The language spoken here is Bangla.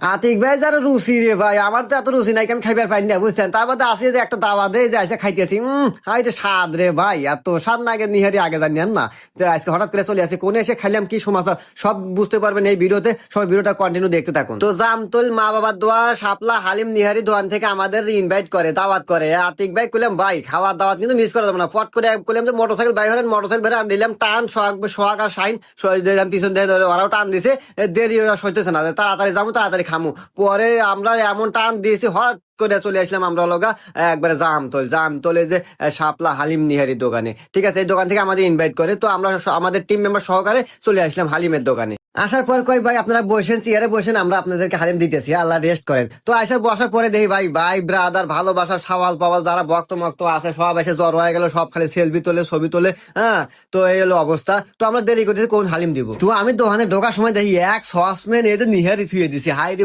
আতিক ভাই যারা রুচি রে ভাই, আমার তো এত রুচি নাই, আমি খাইবার পাই না বুঝছেন। তার মধ্যে আসি যে একটা দাওয়া দেয় যে আইসে খাইতেছি, হাই যে স্বাদ রে ভাই, এত স্বাদ না আগে নিহারি আগে জানিয়েন না যে আজকে হঠাৎ করে চলে আসে কোনে এসে খাইলাম কি সমাচার সব বুঝতে পারবেন এই ভিডিওতে। সবাই ভিডিওটা কন্টিনিউ দেখতে থাকুন। তো জামতল মা বাবার দোয়া শাপলা হালিম নিহারি দোকান থেকে আমাদের ইনভাইট করে, দাওয়াত করে। আতিক ভাই কইলাম ভাই খাওয়ার দাওয়াত কিন্তু মিস করা যাবে না। পট করে কইলাম যে মোটরসাইকেল বাইরে হলেন, মোটরসাইকেল বেড়ে নিলাম টান, সোহাগ আর শাইন দিলাম পিছন দিয়ে, ওরাও টান দিছে। দেরি সইতেছে না, তাড়াতাড়ি যাবো তাড়াতাড়ি খামু। পরে আমরা এমন টান দিয়েছি হঠাৎ করে চলে আসলাম আমরা লগা একবারে জামতলে যে শাপলা হালিম নিহারি দোকানে। ঠিক আছে, এই দোকান থেকে আমাদের ইনভাইট করে, তো আমরা আমাদের টিম মেম্বার সহকারে চলে আসলাম হালিমের দোকানে। আসার পর কই ভাই আপনারা বসেন, চেয়ারে বসেন, আমরা আপনাদেরকে হালিম দিতেছি, আল্লাহ রেস্ট করেন। তো আসার বসার পরে দেখি ভাই ভাই ব্রাদার ভালোবাসার সওয়াল পাওয়াল যারা ভক্ত মক্ত আছে সব এসে জড় হয়ে গেল, সব খালি সেলফি তোলে ছবি তোলে। হ্যাঁ, তো এই হলো অবস্থা। তো আমরা দেরি করতেছি কোন হালিম দিব। তো আমি দোকানে ঢোকার সময় দেখি এক সসম্যান এদের নিহারি থুয়ে দিছি, হাই রে